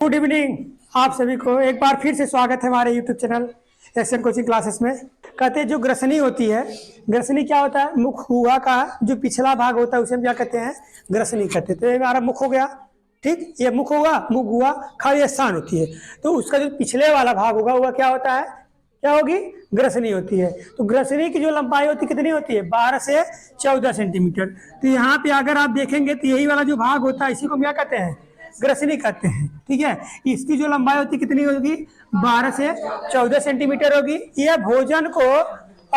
Good evening. आप सभी को एक बार फिर से स्वागत है हमारे YouTube channel SN coaching classes में। कहते हैं जो ग्रसनी होती है, ग्रसनी क्या होता है? मुख हुआ का जो पिछला भाग होता है उसे हम क्या कहते हैं? ग्रसनी कहते हैं। तो ये हमारा मुख हो गया, ठीक। ये मुख होगा, मुख हुआ खाली स्थान होती है, तो उसका जो पिछले वाला भाग होगा वह क्या होता है? क्या होगी? ग्रसनी होती है। तो ग्रसनी की जो लंबाई होती है कितनी होती है? 12 से 14 सेंटीमीटर। तो यहाँ पे अगर आप देखेंगे तो यही वाला जो भाग होता है इसी को क्या कहते हैं? ग्रसनी कहते हैं, ठीक है। इसकी जो लंबाई होती है कितनी होगी? 12 से 14 सेंटीमीटर होगी। यह भोजन को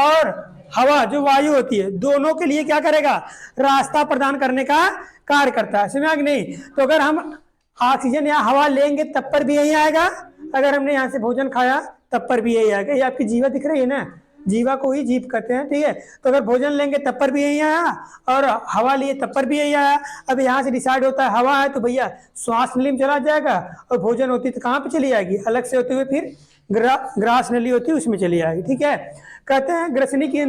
और हवा जो वायु होती है दोनों के लिए क्या करेगा? रास्ता प्रदान करने का कार्य करता है। समझा कि नहीं? तो अगर हम ऑक्सीजन या हवा लेंगे तब पर भी यही आएगा, अगर हमने यहाँ से भोजन खाया तब पर भी यही आएगा। ये आपकी जीवा दिख रही है ना, जीवा को ही जीव कहते हैं, ठीक है। तो अगर भोजन लेंगे तब पर भी यही आया और हवा लिए तब पर भी यही आया। अब यहाँ से डिसाइड होता है हवा है तो भैया श्वास नली में चला जाएगा, और भोजन होती तो कहाँ पे चली जाएगी? अलग से होते हुए फिर ग्रास नली होती है उसमें चली जाएगी, ठीक है। कहते हैं ग्रसनी के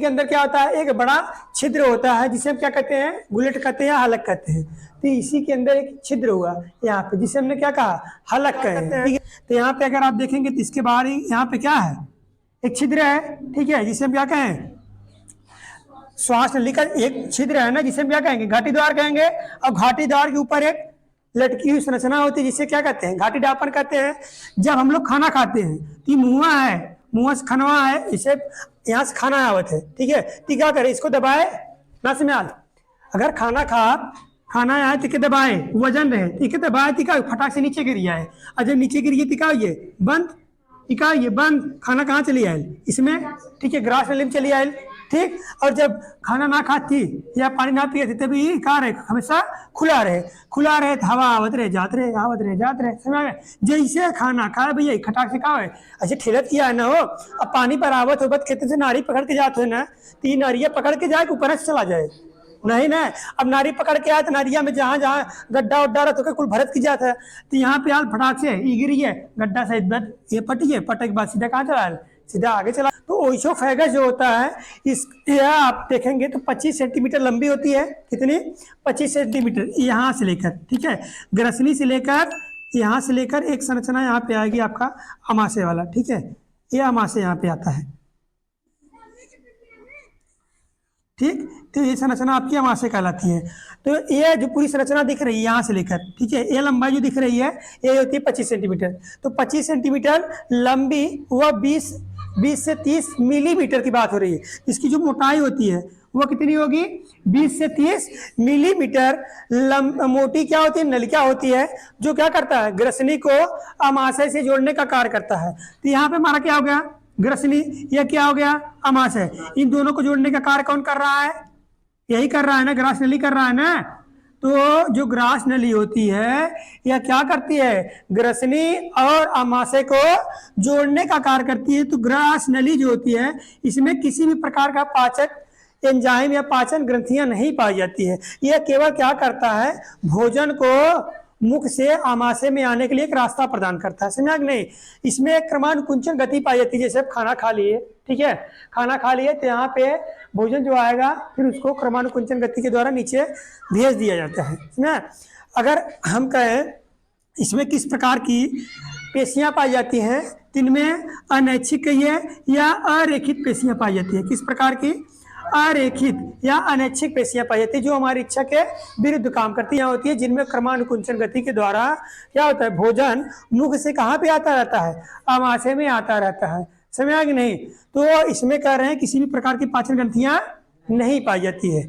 अंदर क्या होता है? एक बड़ा छिद्र होता है जिसे हम क्या कहते हैं? गुलेट कहते हैं या हलक कहते हैं। तो इसी के अंदर एक छिद्र हुआ यहाँ पे जिसे हमने क्या कहा? हलक कहते हैं, ठीक है। तो यहाँ पे अगर आप देखेंगे तो इसके बाहर ही यहाँ पे क्या है? एक छिद्र है, ठीक है, जिसे हम क्या कहें? श्वास नली का एक छिद्र है ना, जिसे हम क्या कहेंगे? घाटी द्वार कहेंगे। और घाटी द्वार के ऊपर एक लटकी हुई संरचना होती है जिसे क्या कहते हैं? घाटी डापन कहते हैं। जब हम लोग खाना खाते हैं तो मुँहा है, मुँह से खनवा है, इसे यहाँ से खाना आवत है, ठीक है। तो क्या करे? इसको दबाए ना समझ। अगर खाना आया तो क्या दबाए? वजन रहे, ठीक है, दबाए टिका फटाक से नीचे गिर जाए। और जब नीचे गिर गई टिका ये बंद, टिका ये बंद, खाना कहाँ चली आए? इसमें, ठीक है, ग्रास नली में चली आए, ठीक। और जब खाना ना खाती या पानी ना पिए तभी कहा रहे? हमेशा खुला रहे तो हवा आवत रहे जात रहे, आवत रहे जात रहे। समझ में? जैसे खाना खाए भैया खटाक से कहा है ऐसे ठेलत किया है ना हो। अब पानी पर आवत हो बत खेते से नारी पकड़ के जाते है ना, तीन नारिया पकड़ के जाए ऊपर से चला जाए नहीं ना। अब नारी पकड़ के आए तो नारिया में जहाँ जहाँ गड्ढा उड्डा रहा तो कुल भरत की जाता है। तो यहाँ पे यार फटाक से गिरी है गड्ढा सहित ये पटिए, पटक के बाद सीधा कहाँ चला? सीधा आगे चला। तो ओइसोफेगस जो होता है इस यह आप देखेंगे तो 25 सेंटीमीटर लंबी होती है। कितनी? 25 सेंटीमीटर यहाँ से लेकर, ठीक है, ग्रसनी से लेकर यहाँ से लेकर एक संरचना यहाँ पे आएगी आपका अमाशय वाला, ठीक है। ये अमाशय यहाँ पे आता है, ठीक। तो ये संरचना आपकी अमाशय कहलाती है। तो ये जो पूरी संरचना दिख रही है यहाँ से लेकर, ठीक है, ये लंबाई जो दिख रही है ये होती है 25 सेंटीमीटर। तो 25 सेंटीमीटर लंबी वह 20 से 30 मिलीमीटर की बात हो रही है। इसकी जो मोटाई होती है वो कितनी होगी? 20 से 30 मिलीमीटर मोटी क्या होती है? नलिका होती है जो क्या करता है? ग्रसनी को अमाशय से जोड़ने का कार्य करता है। तो यहाँ पे हमारा क्या हो गया? ग्रसनी, यह क्या हो गया? अमाशय। इन दोनों को जोड़ने का कार्य कौन कर रहा है? यही कर रहा है ना, ग्रास नली कर रहा है ना। तो जो ग्रास नली होती है यह क्या करती है? ग्रसनी और अमाशय को जोड़ने का कार्य करती है। तो ग्रास नली जो होती है इसमें किसी भी प्रकार का पाचक एंजाइम या पाचन ग्रंथियां नहीं पाई जाती है। यह केवल क्या करता है? भोजन को मुख से आमाशय में आने के लिए एक रास्ता प्रदान करता है। समझा कि नहीं? इसमें एक क्रमानुकुंचन गति पाई जाती है। जैसे आप खाना खा लिए, ठीक है, खाना खा लिए तो यहाँ पे भोजन जो आएगा फिर उसको क्रमानुकुंचन गति के द्वारा नीचे भेज दिया जाता है। समझा? अगर हम कहें इसमें किस प्रकार की पेशियां पाई जाती हैं, इनमें अनैच्छिक कहिए या अरेखित पेशियां पाई जाती है। किस प्रकार की? अरेखित या अनैच्छिक पेशियां पाई जाती है जो हमारी इच्छा के विरुद्ध काम करती हैं होती है, जिनमें क्रमानुकुंचन गति के द्वारा क्या होता है? भोजन मुख से कहाँ पे आता रहता है? अमाशय में आता रहता है। समझा कि नहीं? तो इसमें कह रहे हैं किसी भी प्रकार की पाचन ग्रंथियां नहीं पाई जाती है।